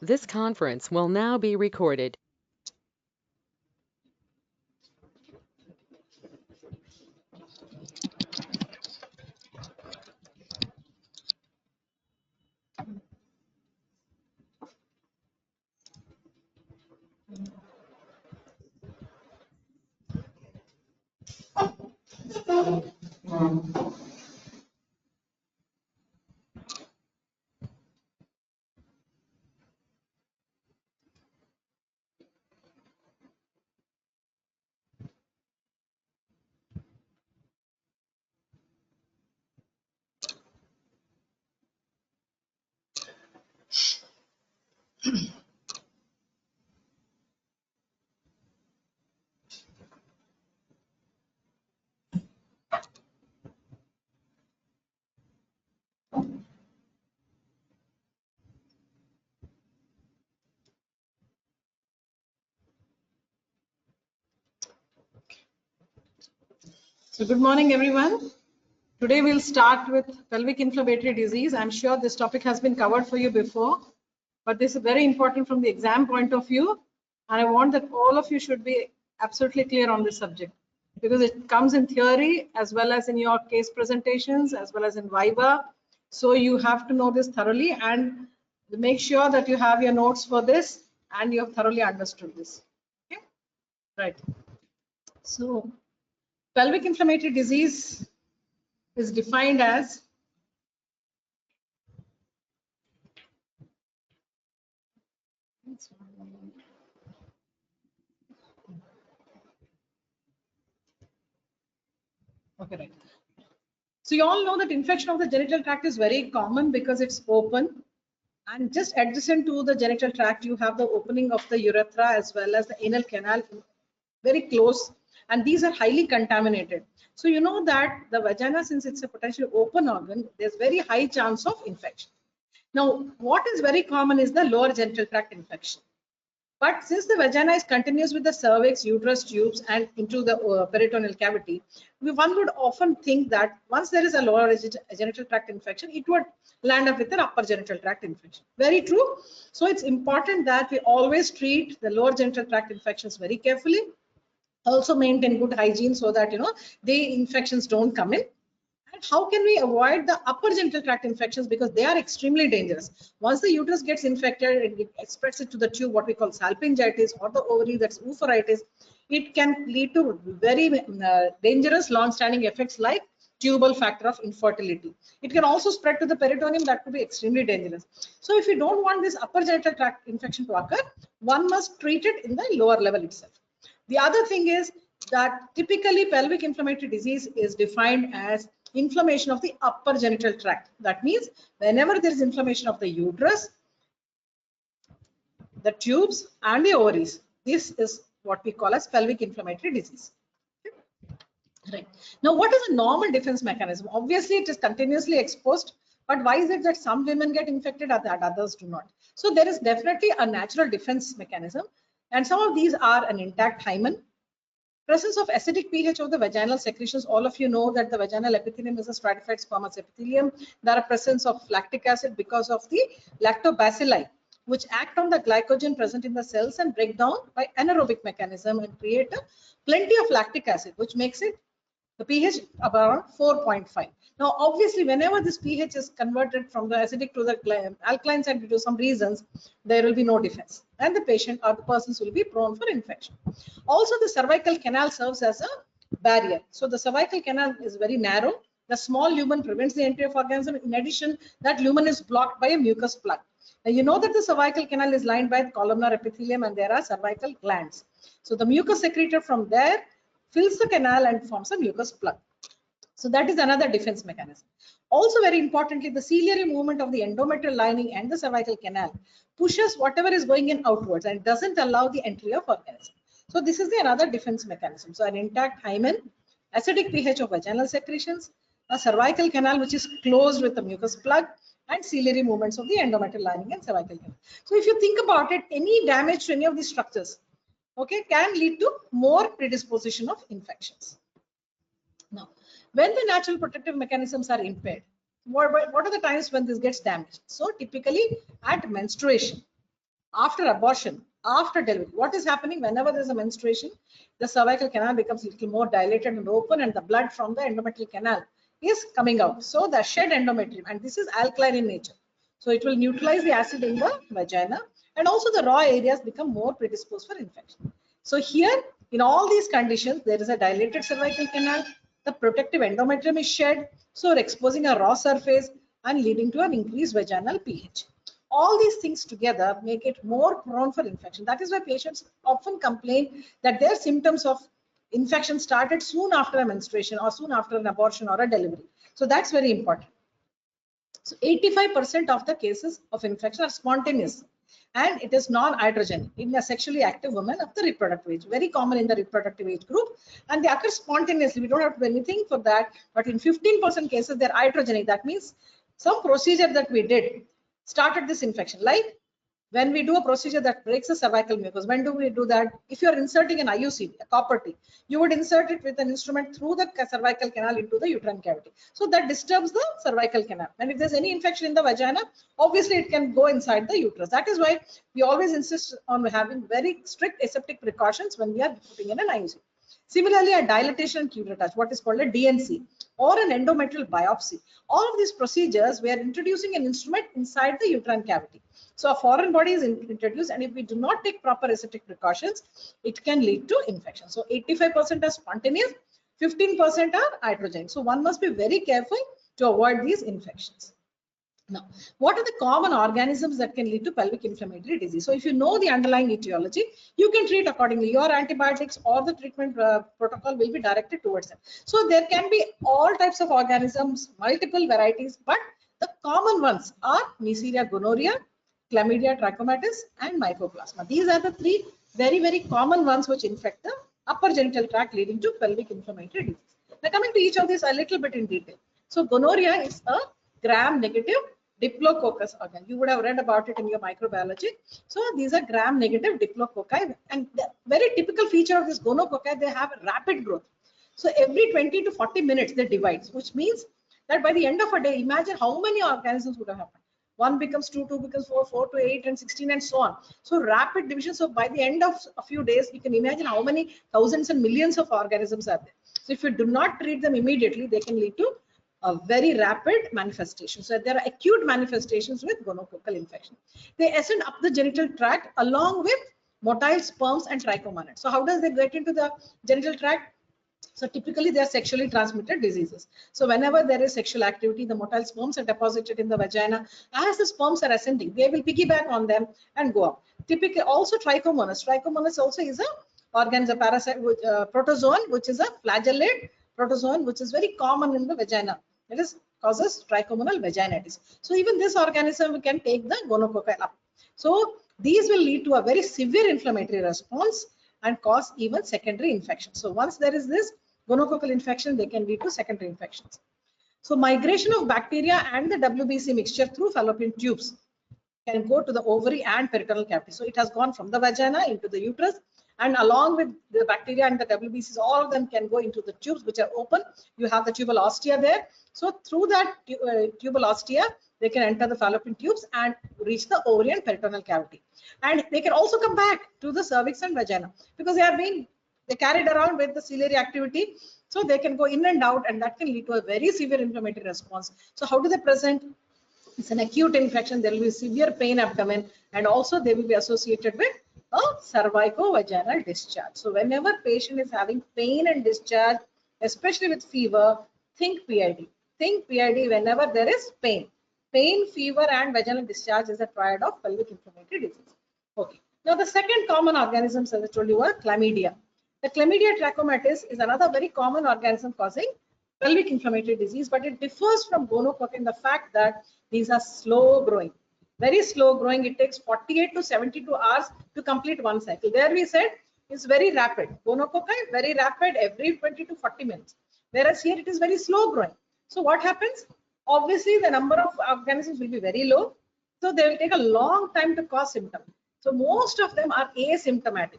This conference will now be recorded. So good morning, everyone. Today we'll start with pelvic inflammatory disease. I'm sure this topic has been covered for you before, but this is very important from the exam point of view. And I want that all of you should be absolutely clear on this subject because it comes in theory as well as in your case presentations as well as in Viva. So you have to know this thoroughly and make sure that you have your notes for this and you have thoroughly understood this. Okay, right. So pelvic inflammatory disease is defined as okay, right. So you all know that infection of the genital tract is very common because it's open, and just adjacent to the genital tract you have the opening of the urethra as well as the anal canal, very close, and these are highly contaminated. So you know that the vagina, since it's a potentially open organ, there's very high chance of infection. Now what is very common is the lower genital tract infection. But since the vagina is continuous with the cervix, uterus, tubes, and into the peritoneal cavity, one would often think that once there is a lower genital tract infection, it would land up with an upper genital tract infection. Very true. So it's important that we always treat the lower genital tract infections very carefully. Also maintain good hygiene so that the infections don't come in. And how can we avoid the upper genital tract infections, because they are extremely dangerous. Once the uterus gets infected, it spreads it to the tube, what we call salpingitis, or the ovary, that's oophorytis. It can lead to very dangerous long-standing effects like tubal factor of infertility. It can also spread to the peritoneum, that could be extremely dangerous. So if you don't want this upper genital tract infection to occur, one must treat it in the lower level itself. The other thing is that typically pelvic inflammatory disease is defined as inflammation of the upper genital tract. That means whenever there is inflammation of the uterus, the tubes, and the ovaries, this is what we call as pelvic inflammatory disease. Right. Now, what is a normal defense mechanism? Obviously, it is continuously exposed, but why is it that some women get infected and that others do not? So there is definitely a natural defense mechanism, and some of these are an intact hymen, presence of acidic pH of the vaginal secretions. All of you know that the vaginal epithelium is a stratified squamous epithelium. There are presence of lactic acid because of the lactobacilli, which act on the glycogen present in the cells and break down by anaerobic mechanism and create plenty of lactic acid, which makes it the pH about 4.5. Now, obviously, whenever this pH is converted from the acidic to the alkaline side due to some reasons, there will be no defense, and the patient or the persons will be prone for infection. Also, the cervical canal serves as a barrier. So the cervical canal is very narrow. The small lumen prevents the entry of organism. In addition, that lumen is blocked by a mucus plug. Now, you know that the cervical canal is lined by the columnar epithelium and there are cervical glands. So the mucus secreted from there fills the canal and forms a mucus plug. So that is another defense mechanism. Also, very importantly, the ciliary movement of the endometrial lining and the cervical canal pushes whatever is going in outwards and doesn't allow the entry of organism. So this is the another defense mechanism. So an intact hymen, acidic pH of vaginal secretions, a cervical canal which is closed with a mucus plug, and ciliary movements of the endometrial lining and cervical canal. So if you think about it, any damage to any of these structures, okay, can lead to more predisposition of infections. Now, when the natural protective mechanisms are impaired, what are the times when this gets damaged? So typically at menstruation. after abortion, after delivery. What is happening whenever there's a menstruation? The cervical canal becomes a little more dilated and open, and the blood from the endometrial canal is coming out. So the shed endometrium, and this is alkaline in nature. So it will neutralize the acid in the vagina, and also the raw areas become more predisposed for infection. So here, in all these conditions, there is a dilated cervical canal, the protective endometrium is shed, so exposing a raw surface and leading to an increased vaginal pH. All these things together make it more prone for infection. That is why patients often complain that their symptoms of infection started soon after a menstruation or soon after an abortion or a delivery. So that's very important. So 85% of the cases of infection are spontaneous, and it is non-iatrogenic in a sexually active woman of the reproductive age. Very common in the reproductive age group, and they occur spontaneously. We don't have to do anything for that. But in 15% cases, they're iatrogenic. That means some procedure that we did started this infection. Like when we do a procedure that breaks the cervical mucus, when do we do that? If you're inserting an IUC, a copper T, you would insert it with an instrument through the cervical canal into the uterine cavity. So that disturbs the cervical canal. And if there's any infection in the vagina, obviously it can go inside the uterus. That is why we always insist on having very strict aseptic precautions when we are putting in an IUC. Similarly, a dilatation and curettage, what is called a DNC, or an endometrial biopsy. All of these procedures, we are introducing an instrument inside the uterine cavity. So a foreign body is introduced, and if we do not take proper aseptic precautions, it can lead to infection. So 85% are spontaneous, 15% are iatrogenic. So one must be very careful to avoid these infections. Now, what are the common organisms that can lead to pelvic inflammatory disease? So if you know the underlying etiology, you can treat accordingly. Your antibiotics or the treatment protocol will be directed towards them. So there can be all types of organisms, multiple varieties, but the common ones are Neisseria gonorrhea, Chlamydia trachomatis, and Microplasma. These are the three very, very common ones which infect the upper genital tract, leading to pelvic inflammatory disease. Now coming to each of these a little bit in detail. So gonorrhea is a gram-negative Diplococcus organ. You would have read about it in your microbiology. So these are gram-negative Diplococci, and the very typical feature of this gonococci, they have rapid growth. So every 20 to 40 minutes they divide, which means that by the end of a day, imagine how many organisms would have happened. 1 becomes 2, 2 becomes 4, 4 to 8 and 16 and so on. So rapid division. So by the end of a few days, you can imagine how many thousands and millions of organisms are there. So if you do not treat them immediately, they can lead to a very rapid manifestation. So there are acute manifestations with gonococcal infection. They ascend up the genital tract along with motile sperms and trichomonads. So how does they get into the genital tract? So typically they are sexually transmitted diseases. So whenever there is sexual activity, the motile sperms are deposited in the vagina. As the sperms are ascending, they will piggyback on them and go up. Typically also trichomonas. Trichomonas also is a organ, a parasite, protozoan, which is a flagellate protozoan, which is very common in the vagina. It is causes trichomonal vaginitis. So even this organism can take the gonococci up. So these will lead to a very severe inflammatory response and cause even secondary infections. So once there is this gonococcal infection, they can lead to secondary infections. So migration of bacteria and the WBC mixture through fallopian tubes can go to the ovary and peritoneal cavity. So it has gone from the vagina into the uterus, and along with the bacteria and the WBCs, all of them can go into the tubes which are open. You have the tubal ostia there. So through that tubal ostia, they can enter the fallopian tubes and reach the ovary and peritoneal cavity. And they can also come back to the cervix and vagina because they carried around with the ciliary activity. So they can go in and out, and that can lead to a very severe inflammatory response. So how do they present? It's an acute infection. There will be severe pain abdomen, and also they will be associated with a cervico-vaginal discharge. So whenever patient is having pain and discharge, especially with fever, think PID. Think PID whenever there is pain. Pain, fever, and vaginal discharge is a triad of pelvic inflammatory disease. Okay. Now the second common organisms, as I told you, were chlamydia. The Chlamydia trachomatis is another very common organism causing pelvic inflammatory disease, but it differs from gonococci in the fact that these are slow growing, very slow growing. It takes 48 to 72 hours to complete one cycle. There we said it's very rapid. Gonococci very rapid, every 20 to 40 minutes, whereas here it is very slow growing. So what happens? Obviously the number of organisms will be very low, so they will take a long time to cause symptoms. So most of them are asymptomatic.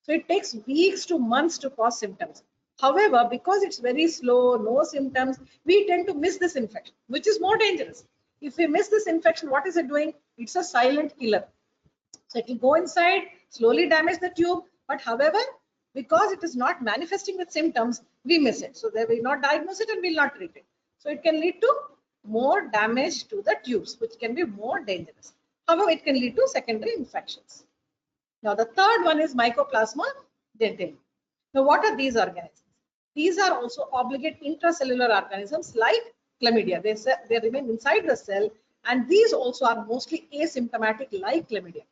So it takes weeks to months to cause symptoms. However, because it's very slow, no symptoms, we tend to miss this infection, which is more dangerous. If we miss this infection, what is it doing? It's a silent killer. So it will go inside, slowly damage the tube, but however, because it is not manifesting with symptoms, we miss it. So they will not diagnose it and will not treat it. So it can lead to more damage to the tubes, which can be more dangerous. However, it can lead to secondary infections. Now the third one is Microplasma dentale. Now what are these organisms? These are also obligate intracellular organisms like chlamydia. They remain inside the cell, and these also are mostly asymptomatic like chlamydia.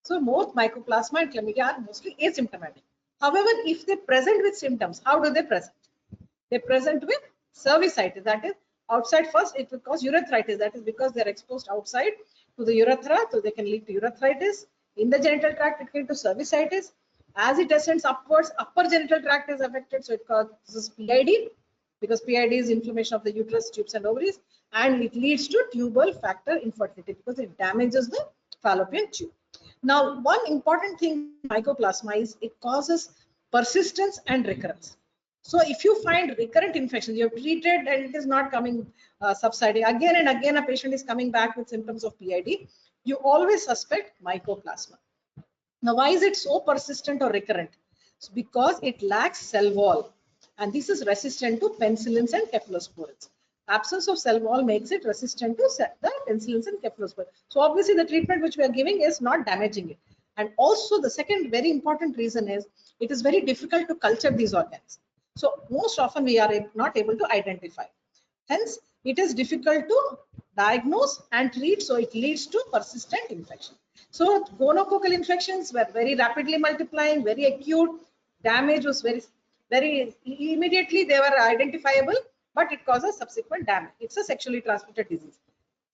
So most Microplasma and chlamydia are mostly asymptomatic. However, if they present with symptoms, how do they present? They present with cervicitis, that is outside first. It will cause urethritis, that is because they are exposed outside to the urethra, so they can lead to urethritis. In the genital tract, it can lead to cervicitis. As it ascends upwards, upper genital tract is affected, so it causes PID, because PID is inflammation of the uterus, tubes and ovaries, and it leads to tubal factor infertility because it damages the fallopian tube. Now, one important thing Mycoplasma is it causes persistence and recurrence. So if you find recurrent infections, you have treated and it is not coming, subsiding, again and again a patient is coming back with symptoms of PID, you always suspect Mycoplasma. Now, why is it so persistent or recurrent? It's because it lacks cell wall, and this is resistant to penicillins and cephalosporins. Absence of cell wall makes it resistant to the penicillins and cephalosporins. So obviously the treatment which we are giving is not damaging it. And also the second very important reason is it is very difficult to culture these organs. So most often we are not able to identify. Hence, it is difficult to diagnose and treat, so it leads to persistent infection. So gonococcal infections were very rapidly multiplying, very acute, damage was very immediately they were identifiable, but it causes subsequent damage. It's a sexually transmitted disease.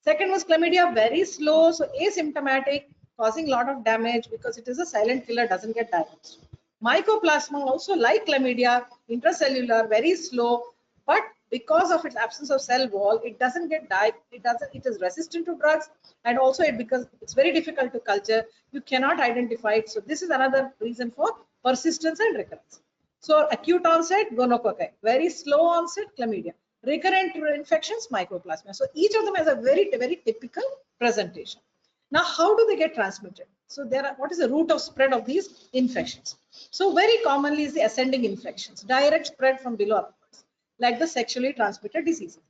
Second was chlamydia, very slow, so asymptomatic, causing a lot of damage because it is a silent killer, doesn't get diagnosed. Mycoplasma also like chlamydia, intracellular, very slow, but because of its absence of cell wall, it doesn't get it is resistant to drugs, and also because it's very difficult to culture, you cannot identify it. So this is another reason for persistence and recurrence. So acute onset, gonococci, very slow onset, chlamydia, recurrent infections, Mycoplasma. So each of them has a very typical presentation. Now, how do they get transmitted? So what is the route of spread of these infections? So very commonly is the ascending infections, direct spread from below upwards, like the sexually transmitted diseases.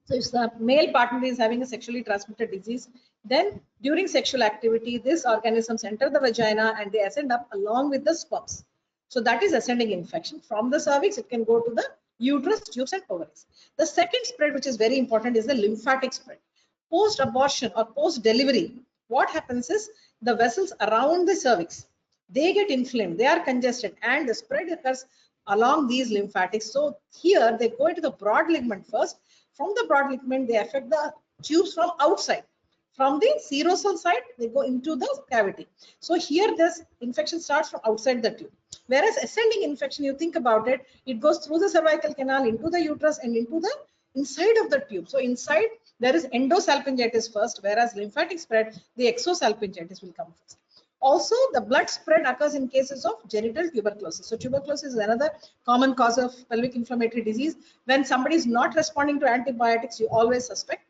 So if the male partner is having a sexually transmitted disease, then during sexual activity, these organisms enter the vagina and they ascend up along with the sperms. So that is ascending infection. From the cervix, it can go to the uterus, tubes and ovaries. The second spread, which is very important, is the lymphatic spread. Post-abortion or post-delivery, what happens is the vessels around the cervix, they get inflamed, they are congested, and the spread occurs along these lymphatics. So here they go into the broad ligament first. From the broad ligament, they affect the tubes from outside. From the serosal side, they go into the cavity. So here this infection starts from outside the tube. Whereas ascending infection, you think about it, it goes through the cervical canal into the uterus and into the inside of the tube. So inside there is endosalpingitis first, whereas lymphatic spread, the exosalpingitis will come first. Also, the blood spread occurs in cases of genital tuberculosis. So tuberculosis is another common cause of pelvic inflammatory disease. When somebody is not responding to antibiotics, you always suspect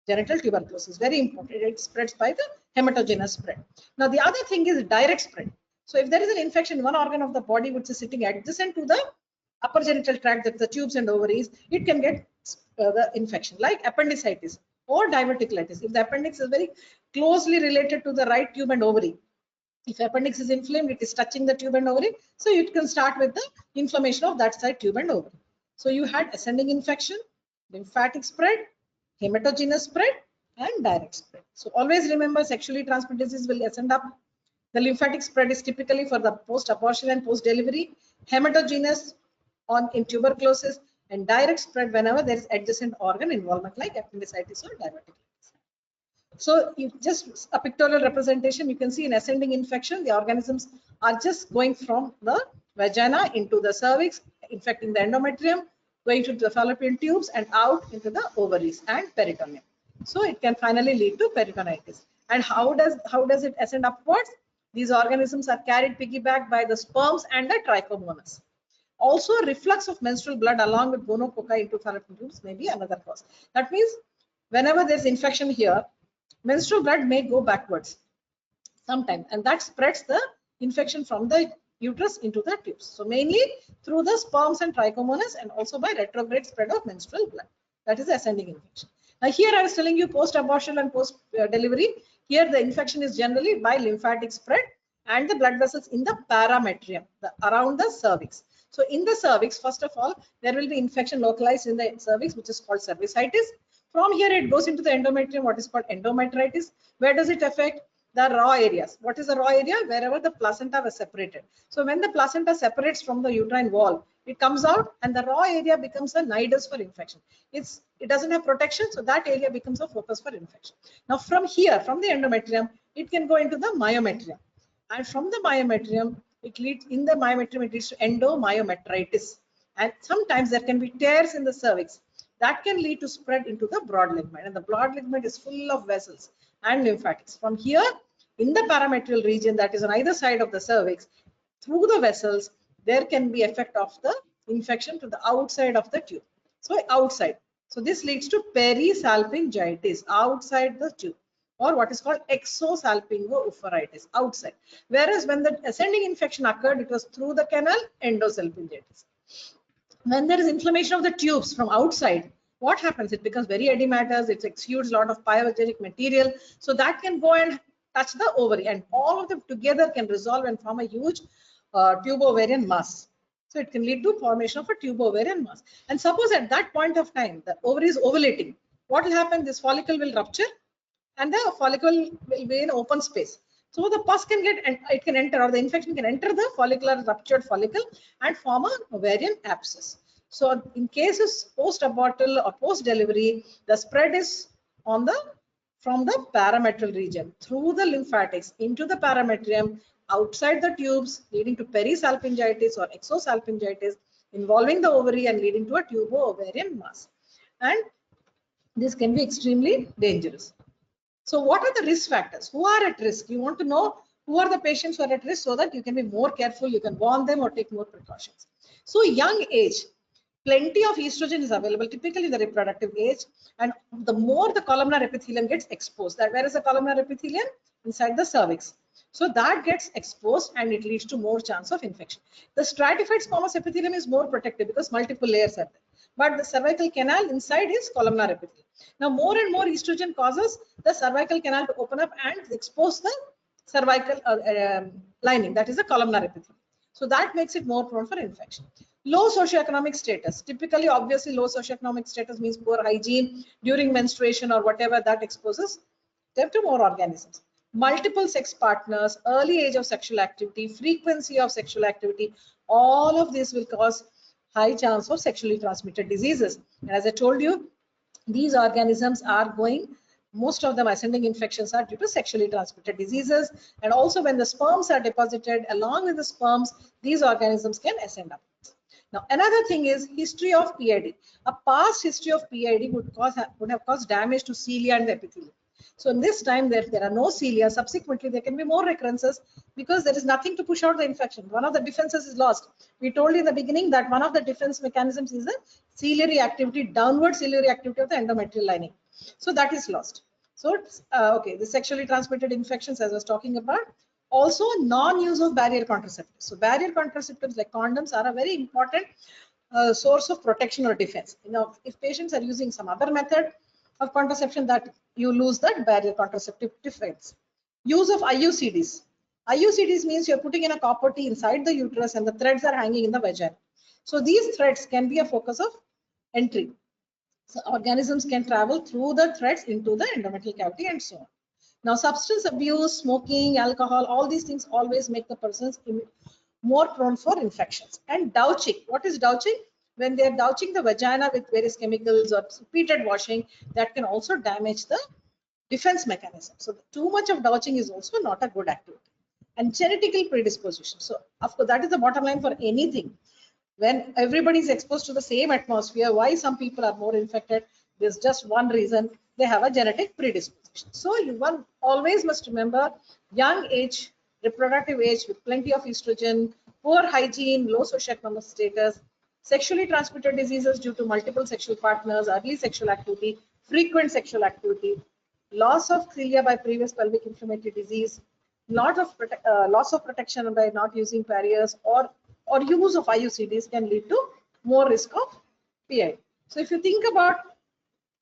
genital tuberculosis. Very important. It spreads by the hematogenous spread. Now, the other thing is direct spread. So if there is an infection in one organ of the body which is sitting adjacent to the upper genital tract, that's the tubes and ovaries, it can get the infection, like appendicitis or diverticulitis. If the appendix is very closely related to the right tube and ovary, if appendix is inflamed, it is touching the tube and ovary, so you can start with the inflammation of that side tube and ovary. So you had ascending infection, lymphatic spread, hematogenous spread, and direct spread. So always remember, sexually transmitted disease will ascend up. The lymphatic spread is typically for the post-abortion and post-delivery, hematogenous in tuberculosis, and direct spread whenever there is adjacent organ involvement like appendicitis or diverticulitis. So you just a pictorial representation, you can see in ascending infection, the organisms are just going from the vagina into the cervix, infecting the endometrium, going to the fallopian tubes and out into the ovaries and peritoneum. So it can finally lead to peritonitis. And how does it ascend upwards? These organisms are carried piggyback by the sperms and the trichomonas. Also, reflux of menstrual blood along with gonococci into fallopian tubes may be another cause. That means whenever there's infection here, menstrual blood may go backwards. sometimes, and that spreads the infection from the uterus into the tubes. So mainly through the sperms and trichomonas, and also by retrograde spread of menstrual blood. That is the ascending infection. Now here I was telling you post-abortion and post-delivery. Here the infection is generally by lymphatic spread and the blood vessels in the parametrium, around the cervix. So in the cervix, first of all, there will be infection localized in the cervix, which is called cervicitis. From here it goes into the endometrium, what is called endometritis. Where does it affect? The raw areas. What is the raw area? Wherever the placenta was separated. So when the placenta separates from the uterine wall, it comes out and the raw area becomes a nidus for infection. It doesn't have protection, so that area becomes a focus for infection. Now from here, from the endometrium, it can go into the myometrium. And from the myometrium, it leads to endomyometritis. And sometimes there can be tears in the cervix. That can lead to spread into the broad ligament. And the broad ligament is full of vessels and lymphatics. From here, in the parametrial region, that is on either side of the cervix, through the vessels, there can be effect of the infection to the outside of the tube. So outside. So this leads to perisalpingitis, outside the tube, or what is called exosalpingo-oophorytis, outside. Whereas when the ascending infection occurred, it was through the canal, endosalpingitis. When there is inflammation of the tubes from outside, what happens? It becomes very edematous, it exudes a lot of pyogenic material. So that can go and touch the ovary, and all of them together can resolve and form a huge tube-ovarian mass. So it can lead to formation of a tube-ovarian mass. And suppose at that point of time, the ovary is ovulating. What will happen? This follicle will rupture and the follicle will be in open space. So the pus can it can enter, or the infection can enter the follicular ruptured follicle and form an ovarian abscess. So in cases post-abortal or post-delivery, the spread is from the parametrial region through the lymphatics into the parametrium, outside the tubes, leading to perisalpingitis or exosalpingitis, involving the ovary and leading to a tubo-ovarian mass. And this can be extremely dangerous. So what are the risk factors? Who are at risk? You want to know who are the patients who are at risk so that you can be more careful, you can warn them or take more precautions. So young age, plenty of estrogen is available, typically the reproductive age, and the more the columnar epithelium gets exposed, that where is the columnar epithelium? Inside the cervix. So that gets exposed and it leads to more chance of infection. The stratified squamous epithelium is more protective because multiple layers are there. But the cervical canal inside is columnar epithelium. Now more and more estrogen causes the cervical canal to open up and expose the cervical lining, that is the columnar epithelium. So that makes it more prone for infection. Low socioeconomic status. Typically, obviously, low socioeconomic status means poor hygiene during menstruation or whatever, that exposes them to more organisms. Multiple sex partners, early age of sexual activity, frequency of sexual activity, all of this will cause high chance of sexually transmitted diseases. And as I told you, these organisms are going, most of them ascending infections are due to sexually transmitted diseases. And also when the sperms are deposited, along with the sperms, these organisms can ascend up. Now, another thing is history of PID. A past history of PID would have caused damage to cilia and the epithelium. So in this time, there are no cilia. Subsequently, there can be more recurrences because there is nothing to push out the infection. One of the defenses is lost. We told you in the beginning that one of the defense mechanisms is the ciliary activity, downward ciliary activity of the endometrial lining. So that is lost. So, okay, the sexually transmitted infections, as I was talking about. Also, non-use of barrier contraceptives. So barrier contraceptives like condoms are a very important source of protection or defense. You know, if patients are using some other method of contraception, that you lose that barrier contraceptive defense. Use of IUCDs. IUCDs means you're putting in a copper T inside the uterus and the threads are hanging in the vagina. So these threads can be a focus of entry. So organisms can travel through the threads into the endometrial cavity and so on. Now, substance abuse, smoking, alcohol, all these things always make the persons more prone for infections. And douching. What is douching? When they are douching the vagina with various chemicals or repeated washing, that can also damage the defense mechanism. So too much of douching is also not a good activity. And genetical predisposition. So of course, that is the bottom line for anything. When everybody is exposed to the same atmosphere, why some people are more infected? There's just one reason: they have a genetic predisposition. So one always must remember young age, reproductive age with plenty of estrogen, poor hygiene, low socioeconomic status, sexually transmitted diseases due to multiple sexual partners, early sexual activity, frequent sexual activity, loss of cilia by previous pelvic inflammatory disease, lot of loss of protection by not using barriers or use of IUCDs can lead to more risk of PID. So if you think about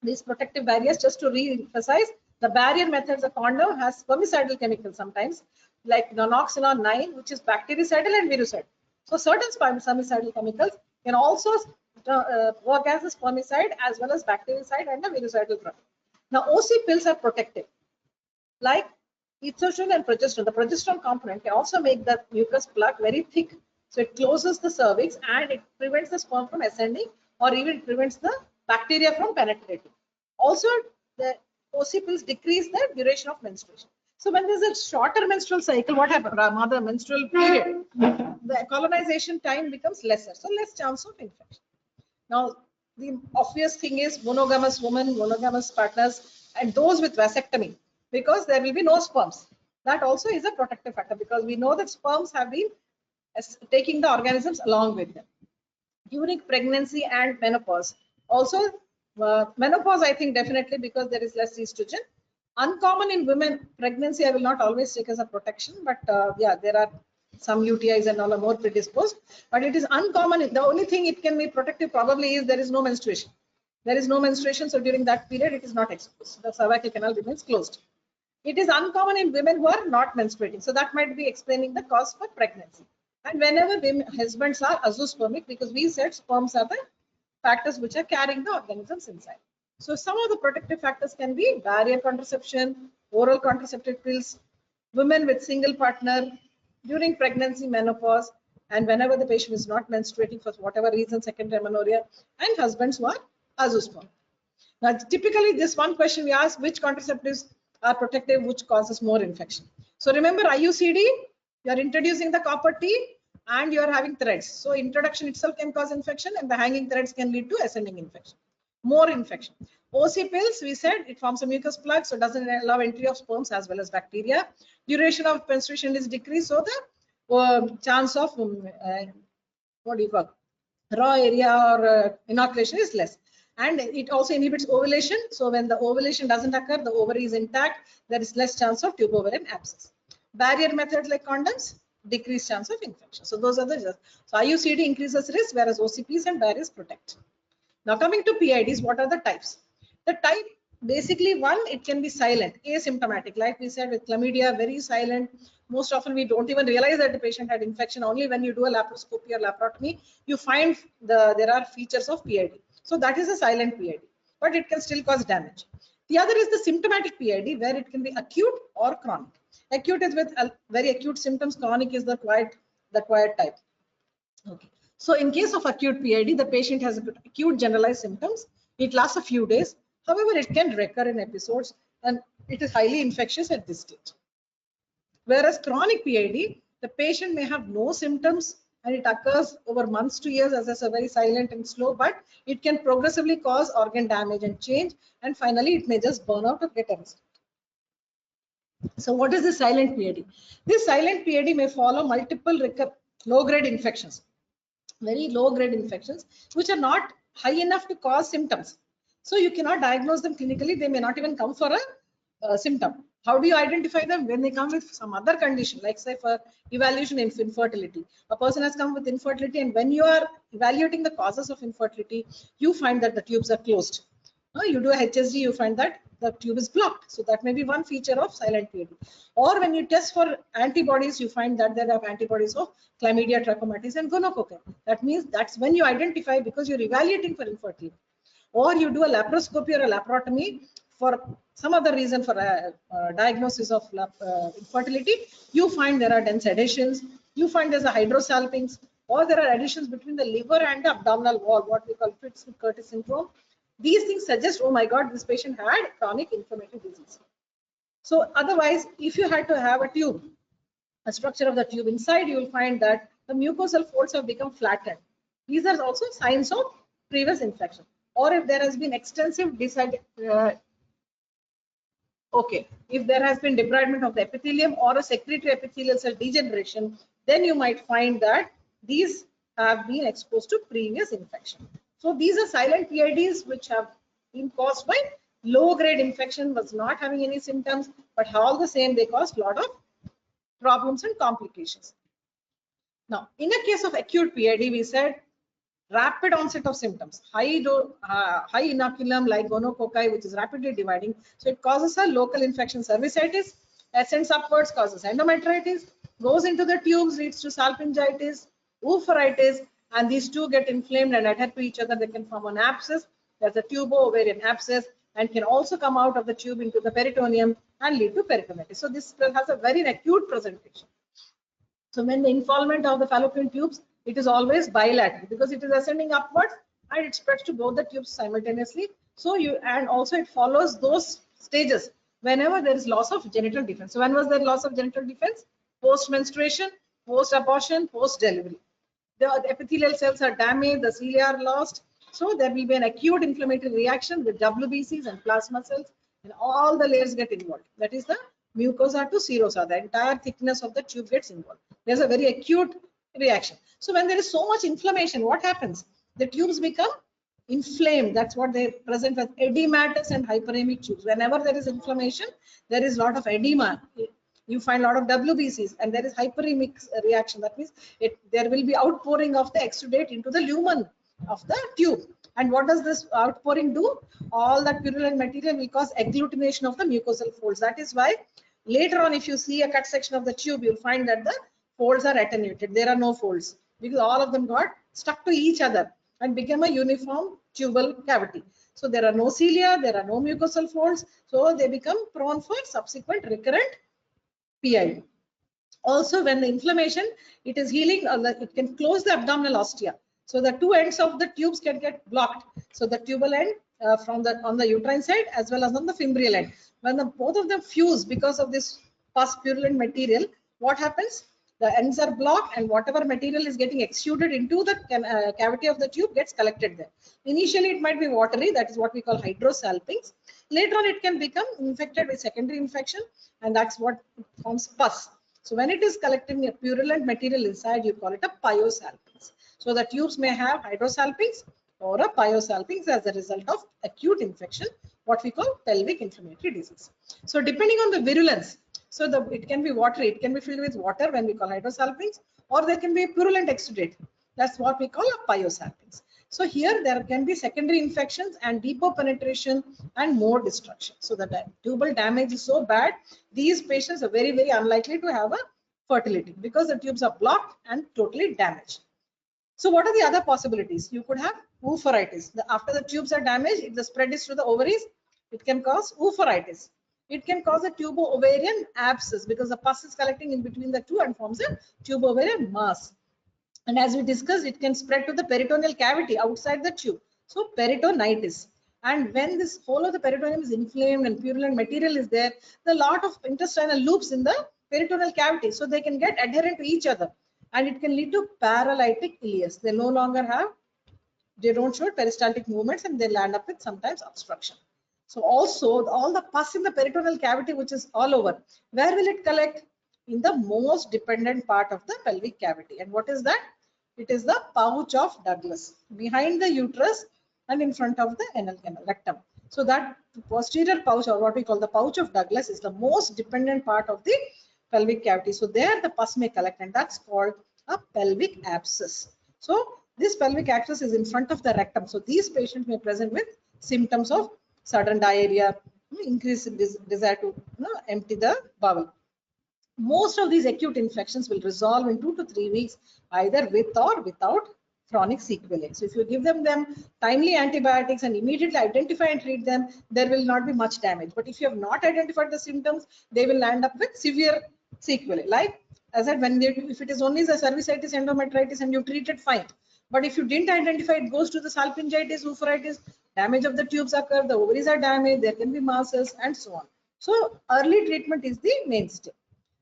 these protective barriers, just to re-emphasize, the barrier methods, a condom has spermicidal chemicals sometimes, like nonoxynol 9, which is bactericidal and virucidal. So certain spermicidal chemicals can also work as a spermicide as well as bactericide and a virucidal drug. Now OC pills are protective, like estrogen and progesterone. The progesterone component can also make the mucus plug very thick, so it closes the cervix and it prevents the sperm from ascending, or even prevents the bacteria from penetrating. Also, the OC pills decrease the duration of menstruation. So when there's a shorter menstrual cycle, what happens? Rather, menstrual period, the colonization time becomes lesser, so less chance of infection. Now, the obvious thing is monogamous women, monogamous partners, and those with vasectomy, because there will be no sperms. That also is a protective factor, because we know that sperms have been taking the organisms along with them. During pregnancy and menopause. Also, menopause, I think definitely, because there is less estrogen. Uncommon in women, pregnancy I will not always take as a protection, but yeah, there are some UTIs and all are more predisposed, but it is uncommon. The only thing it can be protective probably is there is no menstruation. There is no menstruation, so during that period it is not exposed. The cervical canal remains closed. It is uncommon in women who are not menstruating, so that might be explaining the cause for pregnancy. And whenever women, husbands are azoospermic, because we said sperms are the factors which are carrying the organisms inside. So some of the protective factors can be barrier contraception, oral contraceptive pills, women with single partner, during pregnancy, menopause, and whenever the patient is not menstruating for whatever reason, secondary amenorrhea, and husbands who are azoospermic. Now, typically this one question we ask, which contraceptives are protective, which causes more infection. So remember IUCD, you are introducing the copper T and you are having threads. So introduction itself can cause infection, and the hanging threads can lead to ascending infection, more infection. OC pills, we said it forms a mucus plug, so doesn't allow entry of sperms as well as bacteria. Duration of menstruation is decreased, so the chance of what do you call, raw area or inoculation is less. And it also inhibits ovulation. So when the ovulation doesn't occur, the ovary is intact, there is less chance of tube ovarian abscess. Barrier methods like condoms, decreased chance of infection. So those are the so IUCD increases risk, whereas OCPs and barriers protect. Now coming to PIDs, what are the types? The type, basically one, it can be silent, asymptomatic, like we said with chlamydia, very silent. Most often we don't even realize that the patient had infection. Only when you do a laparoscopy or laparotomy, you find there are features of PID. So that is a silent PID, but it can still cause damage. The other is the symptomatic PID, where it can be acute or chronic. Acute is with very acute symptoms, chronic is the quiet type. Okay. So in case of acute PID, the patient has acute generalized symptoms. It lasts a few days. However, it can recur in episodes, and it is highly infectious at this stage. Whereas chronic PID, the patient may have no symptoms and it occurs over months to years, as I said, very silent and slow, but it can progressively cause organ damage and change, and finally it may just burn out or get arrested. So what is the silent PID? This silent PID may follow multiple low-grade infections, very low-grade infections, which are not high enough to cause symptoms. So you cannot diagnose them clinically. They may not even come for a symptom. How do you identify them? When they come with some other condition, like say for evaluation in infertility. A person has come with infertility, and when you are evaluating the causes of infertility, you find that the tubes are closed. You do a HSG, you find that the tube is blocked. So that may be one feature of silent PID. Or when you test for antibodies, you find that there are antibodies of chlamydia, trachomatis, and gonococci. That means that's when you identify, because you're evaluating for infertility. Or you do a laparoscopy or a laparotomy for some other reason, for a diagnosis of infertility, you find there are dense adhesions, you find there's a hydrosalpinx, or there are adhesions between the liver and the abdominal wall, what we call Fitz-Curtis syndrome. These things suggest, oh my God, this patient had chronic inflammatory disease. So otherwise, if you had to have a tube, a structure of the tube inside, you will find that the mucosal folds have become flattened. These are also signs of previous infection. Or if there has been extensive if there has been debridement of the epithelium or a secretory epithelial cell degeneration, then you might find that these have been exposed to previous infection. So these are silent PIDs which have been caused by low grade infection, was not having any symptoms, but all the same they cause a lot of problems and complications. Now, in a case of acute PID, we said rapid onset of symptoms, high inoculum like gonococci, which is rapidly dividing. So it causes a local infection, cervicitis, ascends upwards, causes endometritis, goes into the tubes, leads to salpingitis, oophorytis, and these two get inflamed and adhere to each other. They can form an abscess. There's a tubo-ovarian abscess and can also come out of the tube into the peritoneum and lead to peritonitis. So this has a very acute presentation. So when the involvement of the fallopian tubes, it is always bilateral because it is ascending upwards and it spreads to both the tubes simultaneously. So and also it follows those stages whenever there is loss of genital defense. So when was there loss of genital defense? Post menstruation, post abortion, post delivery. The epithelial cells are damaged, the cilia are lost. So there will be an acute inflammatory reaction with WBCs and plasma cells, and all the layers get involved. That is the mucosa to serosa, the entire thickness of the tube gets involved. There's a very acute reaction. So when there is so much inflammation, what happens? The tubes become inflamed. That's what they present as edematous and hyperemic tubes. Whenever there is inflammation, there is a lot of edema. You find a lot of WBCs and there is hyperemic reaction. That means there will be outpouring of the exudate into the lumen of the tube. And what does this outpouring do? All that purulent material will cause agglutination of the mucosal folds. That is why later on, if you see a cut section of the tube, you'll find that the folds are attenuated. There are no folds because all of them got stuck to each other and became a uniform tubal cavity. So there are no cilia, there are no mucosal folds. So they become prone for subsequent recurrent PID. Also, when the inflammation, it is healing, it can close the abdominal ostia. So the two ends of the tubes can get blocked. So the tubal end on the uterine side as well as on the fimbrial end. When both of them fuse because of this pus purulent material, what happens? The ends are blocked and whatever material is getting exuded into the cavity of the tube gets collected there. Initially, it might be watery. That is what we call hydrosalpinx. Later on, it can become infected with secondary infection, and that's what forms pus. So when it is collecting a purulent material inside, you call it a pyosalpinx. So the tubes may have hydrosalpinx or a pyosalpinx as a result of acute infection, what we call pelvic inflammatory disease. So depending on the virulence, so it can be watery, it can be filled with water when we call hydrosalpinx, or there can be a purulent exudate. That's what we call a pyosalpinx. So here there can be secondary infections and deeper penetration and more destruction. So the tubal damage is so bad, these patients are very, very unlikely to have a fertility because the tubes are blocked and totally damaged. So what are the other possibilities? You could have oophorytis. After the tubes are damaged, if the spread is to the ovaries, it can cause oophorytis. It can cause a tubo-ovarian abscess because the pus is collecting in between the two and forms a tubo-ovarian mass. And as we discussed, it can spread to the peritoneal cavity outside the tube. So peritonitis. And when this whole of the peritoneum is inflamed and purulent material is there, there are a lot of intestinal loops in the peritoneal cavity. So they can get adherent to each other. And it can lead to paralytic ileus. They no longer they don't show peristaltic movements and they land up with sometimes obstruction. So also all the pus in the peritoneal cavity, which is all over, where will it collect? In the most dependent part of the pelvic cavity. And what is that? It is the pouch of Douglas, behind the uterus and in front of the anal canal, rectum. So that posterior pouch, or what we call the pouch of Douglas, is the most dependent part of the pelvic cavity. So there the pus may collect, and that's called a pelvic abscess. So this pelvic abscess is in front of the rectum. So these patients may present with symptoms of sudden diarrhea, increased desire to empty the bowel. Most of these acute infections will resolve in 2 to 3 weeks, either with or without chronic sequelae. So if you give them timely antibiotics and immediately identify and treat them, there will not be much damage. But if you have not identified the symptoms, they will land up with severe sequelae. Like as I said, if it is only the cervicitis, endometritis, and you treat it fine. But if you didn't identify, it goes to the salpingitis, oophorytis, damage of the tubes occur, the ovaries are damaged, there can be masses, and so on. So early treatment is the mainstay.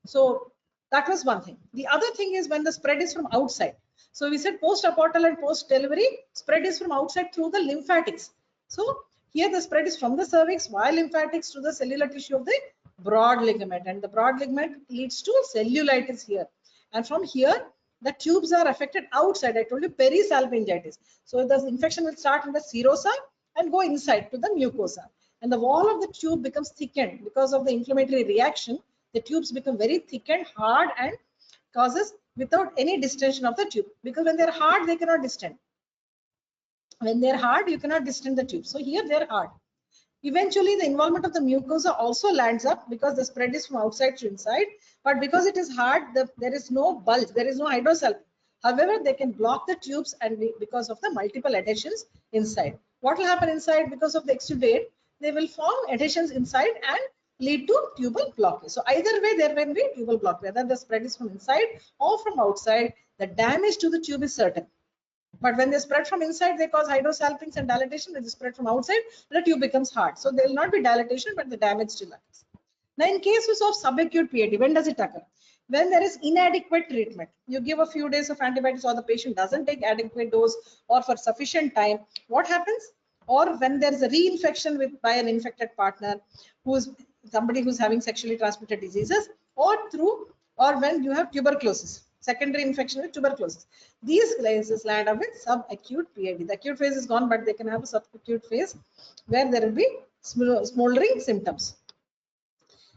So that was one thing. The other thing is when the spread is from outside. So we said post-abortal and post-delivery, spread is from outside through the lymphatics. So here the spread is from the cervix via lymphatics to the cellular tissue of the broad ligament, and the broad ligament leads to cellulitis here. And from here, the tubes are affected outside. I told you perisalpingitis. So the infection will start in the serosa and go inside to the mucosa. And the wall of the tube becomes thickened because of the inflammatory reaction. The tubes become very thick and hard and causes without any distension of the tube, because when they're hard, they cannot distend. When they're hard, you cannot distend the tube. So here they're hard. Eventually, the involvement of the mucosa also lands up because the spread is from outside to inside. But because it is hard, there is no bulge, there is no hydrosalpinx. However, they can block the tubes and because of the multiple adhesions inside. What will happen inside? Because of the exudate, they will form adhesions inside and lead to tubal blockage. So either way, there will be tubal blockage. Whether the spread is from inside or from outside, the damage to the tube is certain. But when they spread from inside, they cause hydrosalpinx and dilatation. When they spread from outside, the tube becomes hard. So there will not be dilatation, but the damage still occurs. Now, in cases of subacute PID, when does it occur? When there is inadequate treatment. You give a few days of antibiotics or the patient doesn't take adequate dose or for sufficient time. What happens? Or when there is a reinfection by an infected partner, who's somebody who's having sexually transmitted diseases, or when you have tuberculosis. Secondary infection with tuberculosis. These cases land up with subacute PID. The acute phase is gone, but they can have a subacute phase where there will be smoldering symptoms.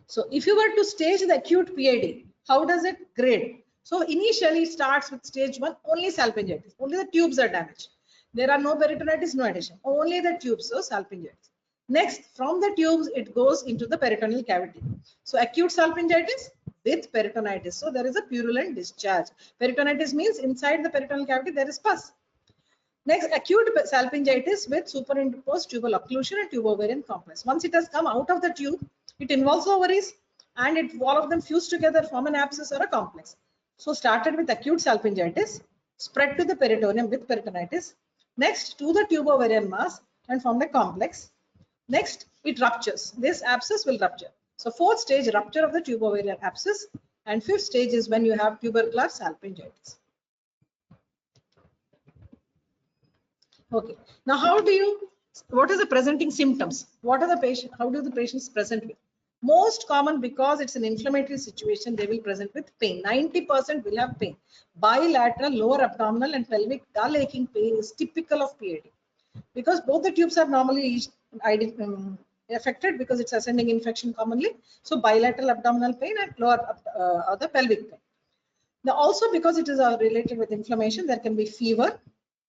So if you were to stage the acute PID, how does it grade? So initially it starts with stage 1, only salpingitis. Only the tubes are damaged. There are no peritonitis, no adhesion. Only the tubes, so salpingitis. Next, from the tubes, it goes into the peritoneal cavity. So acute salpingitis with peritonitis. So there is a purulent discharge. Peritonitis means inside the peritoneal cavity there is pus. Next, acute salpingitis with superimposed tubal occlusion and tube-ovarian complex. Once it has come out of the tube, it involves ovaries and all of them fuse together, form an abscess or a complex. So started with acute salpingitis, spread to the peritoneum with peritonitis. Next, to the tube-ovarian mass and form a complex. Next, it ruptures. This abscess will rupture. So fourth stage, rupture of the tube-ovarian abscess, and fifth stage is when you have tubercular salpingitis. Okay. Now, what is the presenting symptoms? What are the patient? How do the patients present with? Most common, because it's an inflammatory situation, they will present with pain. 90% will have pain. Bilateral, lower abdominal and pelvic dull aching pain is typical of PID. Because both the tubes are normally affected because it's ascending infection commonly. So bilateral abdominal pain and lower the pelvic pain. Now also because it is related with inflammation, there can be fever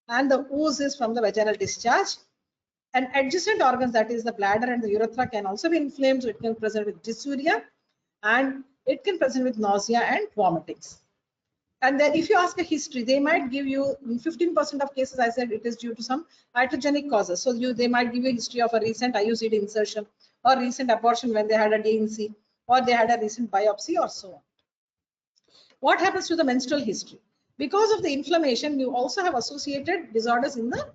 and the ooze is from the vaginal discharge. And adjacent organs, that is the bladder and the urethra, can also be inflamed. So it can present with dysuria and it can present with nausea and vomitings. And then if you ask a history, they might give you, in 15% of cases, I said it is due to some iatrogenic causes. So they might give you a history of a recent IUCD insertion or recent abortion when they had a DNC or they had a recent biopsy or so on. What happens to the menstrual history? Because of the inflammation, you also have associated disorders in the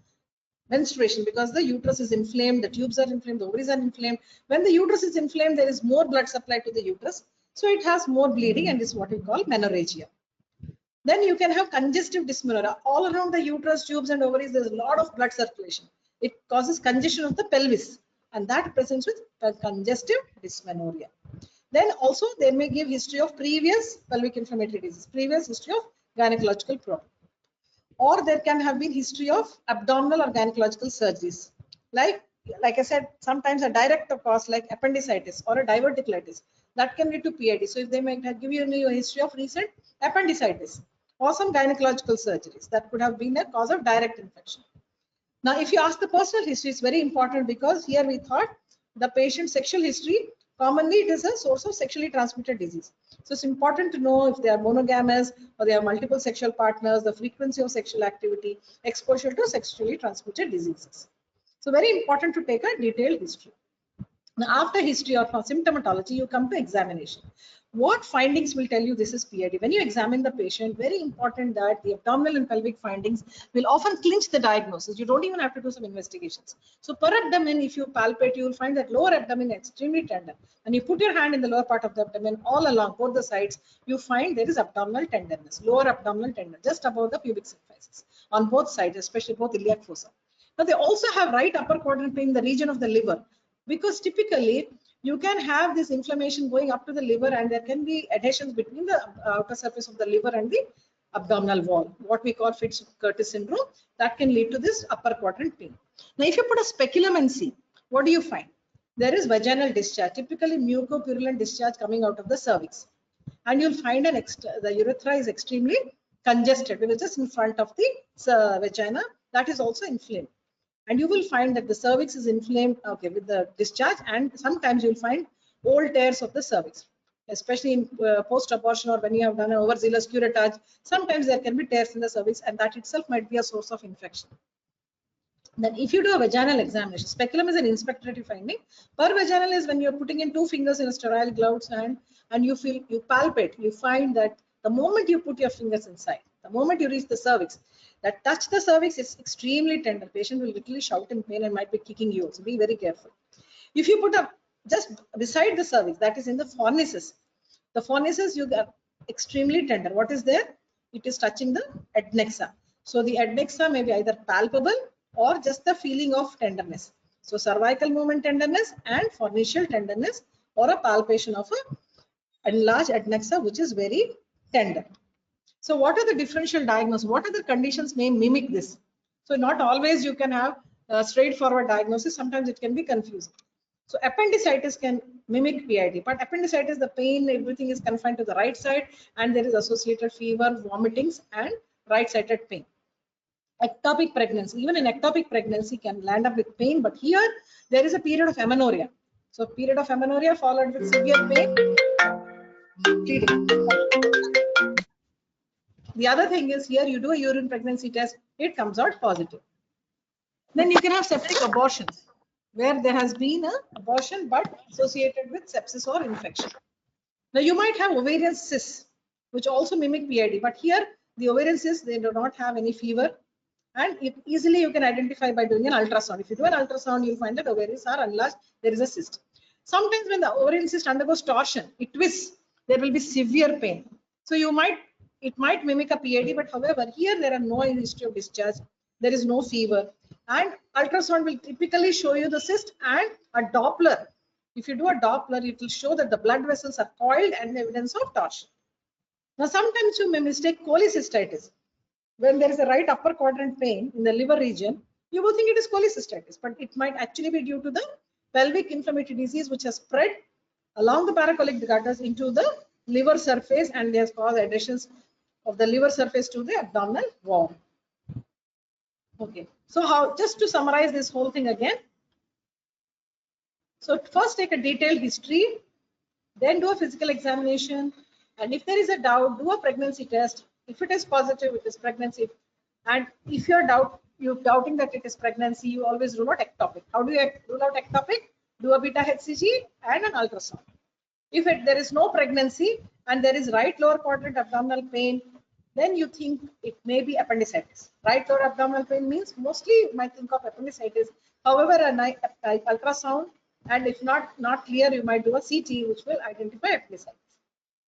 menstruation because the uterus is inflamed, the tubes are inflamed, the ovaries are inflamed. When the uterus is inflamed, there is more blood supply to the uterus. So it has more bleeding and is what we call menorrhagia. Then you can have congestive dysmenorrhea. All around the uterus, tubes and ovaries, there's a lot of blood circulation. It causes congestion of the pelvis and that presents with congestive dysmenorrhea. Then also they may give history of previous pelvic inflammatory disease, previous history of gynecological problem. Or there can have been history of abdominal or gynecological surgeries. Like I said, sometimes a direct cause like appendicitis or a diverticulitis that can lead to PID. So if they might have given you a history of recent appendicitis or some gynecological surgeries, that could have been a cause of direct infection. Now, if you ask the personal history, it's very important because here we thought the patient's sexual history, commonly it is a source of sexually transmitted disease. So it's important to know if they are monogamous or they have multiple sexual partners, the frequency of sexual activity, exposure to sexually transmitted diseases. So very important to take a detailed history. Now, after history or symptomatology, you come to examination. What findings will tell you this is PID? When you examine the patient, very important that the abdominal and pelvic findings will often clinch the diagnosis. You don't even have to do some investigations. So per abdomen, if you palpate, you will find that lower abdomen is extremely tender. When you put your hand in the lower part of the abdomen, all along both the sides, you find there is abdominal tenderness, lower abdominal tenderness, just above the pubic symphysis on both sides, especially both iliac fossa. Now they also have right upper quadrant pain in the region of the liver, because typically you can have this inflammation going up to the liver and there can be adhesions between the outer surface of the liver and the abdominal wall, what we call Fitz-Curtis syndrome, that can lead to this upper quadrant pain. Now, if you put a speculum and see, what do you find? there is vaginal discharge, typically mucopurulent discharge coming out of the cervix. And you'll find the urethra is extremely congested, which is in front of the vagina, that is also inflamed. And you will find that the cervix is inflamed, okay, with the discharge, and sometimes you'll find old tears of the cervix, especially in post-abortion or when you have done an overzealous curettage. Sometimes there can be tears in the cervix, and that itself might be a source of infection. Then if you do a vaginal examination, speculum is an inspectorative finding. Pervaginal is when you're putting in 2 fingers in a sterile gloved hand and you palpate, you find that the moment you put your fingers inside, the moment you reach the cervix, that touch the cervix is extremely tender. Patient will literally shout in pain and might be kicking you. So be very careful. If you put up just beside the cervix, that is in the fornices. The fornices you get extremely tender. What is there? It is touching the adnexa. So the adnexa may be either palpable or just the feeling of tenderness. So cervical movement tenderness and fornicial tenderness, or a palpation of a enlarged adnexa which is very tender. So what are the differential diagnosis? What are the conditions may mimic this? So not always you can have a straightforward diagnosis. Sometimes it can be confusing. So appendicitis can mimic PID, but appendicitis, the pain, everything is confined to the right side, and there is associated fever, vomitings, and right-sided pain. Ectopic pregnancy, even an ectopic pregnancy can land up with pain, but here there is a period of amenorrhea. So period of amenorrhea followed with severe pain, bleeding. The other thing is here you do a urine pregnancy test, it comes out positive. Then you can have septic abortions, where there has been an abortion but associated with sepsis or infection. Now you might have ovarian cysts, which also mimic PID, but here the ovarian cysts, they do not have any fever, and easily you can identify by doing an ultrasound. If you do an ultrasound, you'll find that ovaries are enlarged, there is a cyst. Sometimes when the ovarian cyst undergoes torsion, it twists, there will be severe pain. So it might mimic a PID, but however, here there are no history of discharge, there is no fever, and ultrasound will typically show you the cyst, and a Doppler. If you do a Doppler, it will show that the blood vessels are coiled and evidence of torsion. Now, sometimes you may mistake cholecystitis. When there is a right upper quadrant pain in the liver region, you will think it is cholecystitis, but it might actually be due to the pelvic inflammatory disease which has spread along the paracolic gutters into the liver surface, and they have caused adhesions of the liver surface to the abdominal wall. Okay, so just to summarize this whole thing again. So first take a detailed history, then do a physical examination, and if there is a doubt, do a pregnancy test. If it is positive, it is pregnancy. And if you're doubting that it is pregnancy, you always rule out ectopic. How do you rule out ectopic? Do a beta HCG and an ultrasound. If there is no pregnancy and there is right lower quadrant abdominal pain, then you think it may be appendicitis. Right lower abdominal pain means mostly you might think of appendicitis. However, an ultrasound, and if not clear, you might do a CT which will identify appendicitis.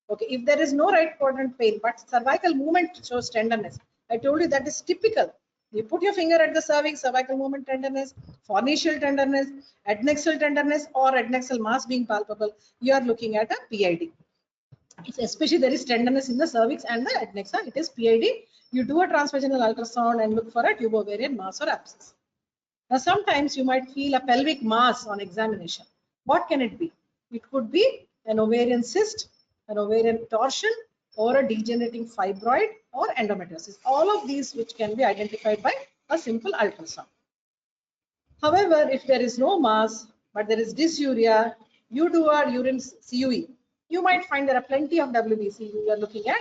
Okay, if there is no right quadrant pain, but cervical movement shows tenderness, I told you that is typical. You put your finger at the cervix, cervical movement tenderness, fornicial tenderness, adnexal tenderness, or adnexal mass being palpable, you are looking at a PID. Especially there is tenderness in the cervix and the adnexa, it is PID. You do a transvaginal ultrasound and look for a tubovarian mass or abscess. Now sometimes you might feel a pelvic mass on examination. What can it be? It could be an ovarian cyst, an ovarian torsion, or a degenerating fibroid, or endometriosis. All of these which can be identified by a simple ultrasound. However, if there is no mass but there is dysuria, you do a urine CUE. You might find there are plenty of WBC. You are looking at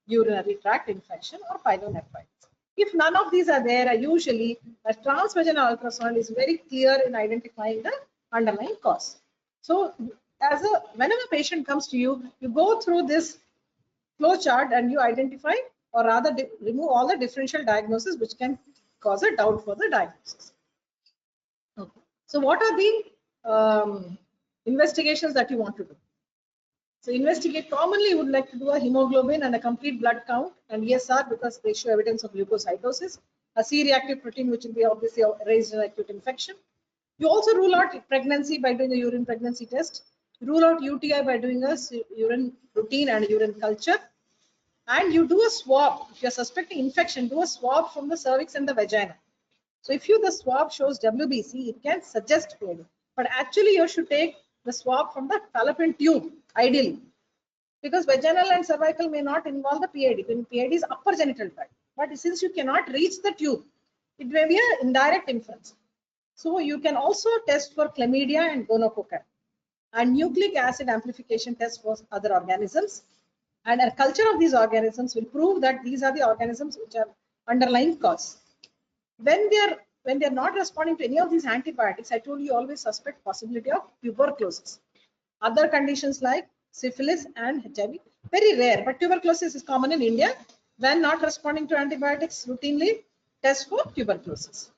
urinary tract infection or pyelonephritis. If none of these are there, usually a transvaginal ultrasound is very clear in identifying the underlying cause. So whenever a patient comes to you, you go through this flow chart and you identify, or rather remove all the differential diagnoses which can cause a doubt for the diagnosis. Okay. So what are the investigations that you want to do? So commonly you would like to do a hemoglobin and a complete blood count, and ESR because they show evidence of leukocytosis, a C-reactive protein which will be obviously raised in acute infection. You also rule out pregnancy by doing a urine pregnancy test. Rule out UTI by doing a urine routine and urine culture. And you do a swab. If you're suspecting infection, do a swab from the cervix and the vagina. So if the swab shows WBC, it can suggest PID. but actually you should take the swab from the fallopian tube, ideally. Because vaginal and cervical may not involve the PID. When PID is upper genital tract. But since you cannot reach the tube, it may be an indirect inference. So you can also test for chlamydia and gonococci, and nucleic acid amplification test for other organisms. And a culture of these organisms will prove that these are the organisms which are underlying cause. When they're not responding to any of these antibiotics, I told you always suspect possibility of tuberculosis. Other conditions like syphilis and HIV, very rare, but tuberculosis is common in India. When not responding to antibiotics routinely, test for tuberculosis.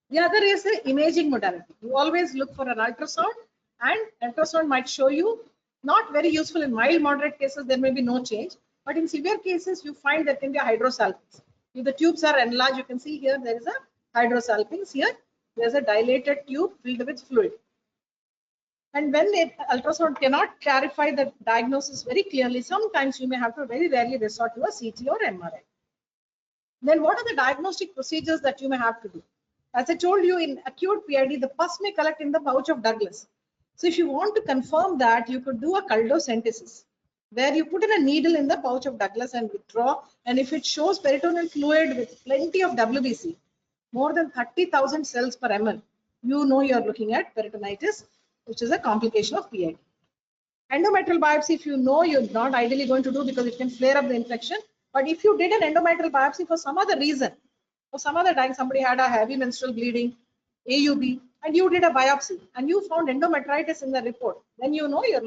The other is the imaging modality. You always look for an ultrasound, and ultrasound might show you, not very useful in mild, moderate cases, there may be no change, but in severe cases, you find there can be a hydrosalpinx. If the tubes are enlarged, you can see here there is a hydrosalpinx. Here, there's a dilated tube filled with fluid. And when the ultrasound cannot clarify the diagnosis very clearly, sometimes you may have to very rarely resort to a CT or MRI. Then what are the diagnostic procedures that you may have to do? As I told you, in acute PID, the pus may collect in the pouch of Douglas. So if you want to confirm that, you could do a culdocentesis, where you put in a needle in the pouch of Douglas and withdraw. And if it shows peritoneal fluid with plenty of WBC, more than 30,000 cells per ml, you know you're looking at peritonitis, which is a complication of PID. Endometrial biopsy, if you know, you're not ideally going to do because it can flare up the infection. But if you did an endometrial biopsy for some other reason, for some other time, somebody had a heavy menstrual bleeding, AUB, and you did a biopsy and you found endometritis in the report, then you know you're